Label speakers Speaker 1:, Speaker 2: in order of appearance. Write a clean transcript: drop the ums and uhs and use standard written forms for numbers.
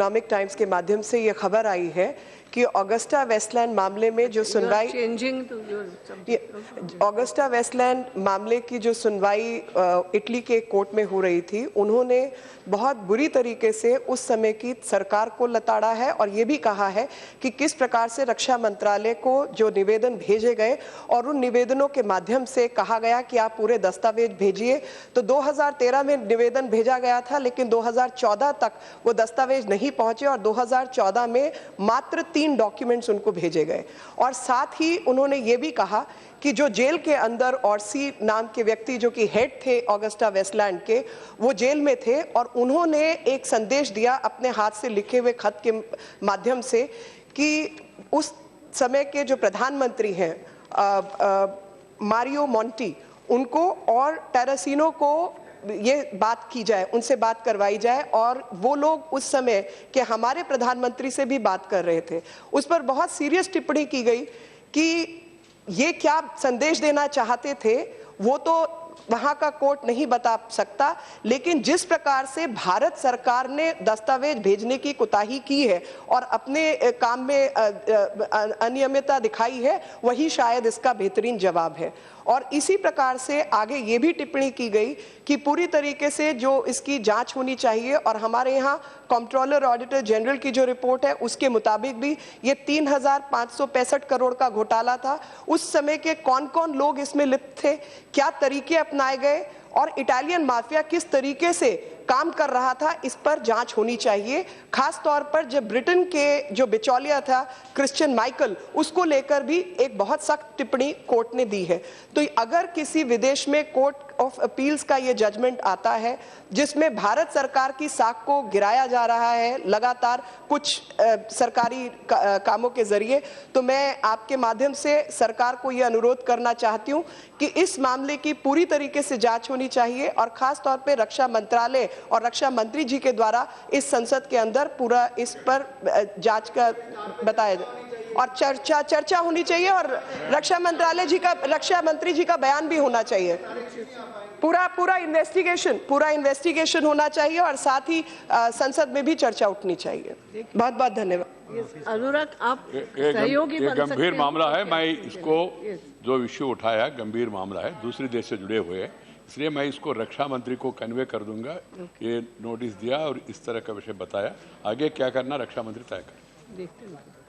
Speaker 1: Economic times के माध्यम से ये खबर आई है कि ऑगस्टा वेस्टलैंड मामले में जो सुनवाई ऑगस्टा वेस्टलैंड मामले की जो सुनवाई इटली के कोर्ट में हो रही थी, उन्होंने बहुत बुरी तरीके से उस समय की सरकार को लताड़ा है और ये भी कहा है कि किस प्रकार से रक्षा मंत्रालय को जो निवेदन भेजे गए और उन निवेदनों के माध्यम से कहा गया कि आप पूरे दस्तावेज भेजिए। तो 2013 में निवेदन भेजा गया था, लेकिन 2014 तक वो दस्तावेज नहीं पहुंचे और 2014 में मात्र 3 डॉक्यूमेंट्स उनको भेजे गए। और साथ ही उन्होंने ये भी कहा कि जो जेल के अंदर ऑर्सी नाम के व्यक्ति जो कि हेड थे ऑगस्टा वेस्टलैंड के, वो जेल में थे और उन्होंने एक संदेश दिया अपने हाथ से लिखे हुए खत के माध्यम से कि उस समय के जो प्रधानमंत्री हैं मारियो मोंटी, उनको और टेरेसिनो को ये बात की जाए, उनसे बात करवाई जाए। और वो लोग उस समय के हमारे प्रधानमंत्री से भी बात कर रहे थे। उस पर बहुत सीरियस टिप्पणी की गई कि ये क्या संदेश देना चाहते थे वो तो वहां का कोर्ट नहीं बता सकता, लेकिन जिस प्रकार से भारत सरकार ने दस्तावेज भेजने की कोताही की है और अपने काम में अनियमितता दिखाई है, वही शायद इसका बेहतरीन जवाब है। और इसी प्रकार से आगे ये भी टिप्पणी की गई कि पूरी तरीके से जो इसकी जांच होनी चाहिए और हमारे यहाँ कंट्रोलर ऑडिटर जनरल की जो रिपोर्ट है उसके मुताबिक भी ये 3,565 करोड़ का घोटाला था। उस समय के कौन कौन लोग इसमें लिप्त थे, क्या तरीके अपनाए गए और इटालियन माफिया किस तरीके से काम कर रहा था, इस पर जांच होनी चाहिए। खास तौर पर जब ब्रिटेन के जो बिचौलिया था क्रिश्चियन माइकल, उसको लेकर भी एक बहुत सख्त टिप्पणी कोर्ट ने दी है। तो अगर किसी विदेश में कोर्ट ऑफ अपील्स का ये जजमेंट आता है जिसमें भारत सरकार की साख को गिराया जा रहा है लगातार कुछ सरकारी कामों के जरिए, तो मैं आपके माध्यम से सरकार को ये अनुरोध करना चाहती हूँ कि इस मामले की पूरी तरीके से जांच होनी चाहिए और खास तौर पे रक्षा मंत्रालय और रक्षा मंत्री जी के द्वारा इस संसद के अंदर पूरा इस पर जांच का बताया जाए और चर्चा होनी चाहिए और रक्षा मंत्री जी का बयान भी होना चाहिए। पूरा इन्वेस्टिगेशन होना चाहिए और साथ ही संसद में भी चर्चा उठनी चाहिए। बहुत बहुत धन्यवाद।
Speaker 2: अनुराग, आप सहयोगी बन सकते हैं।
Speaker 3: गंभीर मामला है, मैं इसको जो इश्यू उठाया गंभीर मामला है, दूसरे देश से जुड़े हुए हैं, इसलिए मैं इसको रक्षा मंत्री को कन्वे कर दूंगा। ये नोटिस दिया और इस तरह का विषय बताया, आगे क्या करना रक्षा मंत्री तय करें।
Speaker 2: देखते हैं।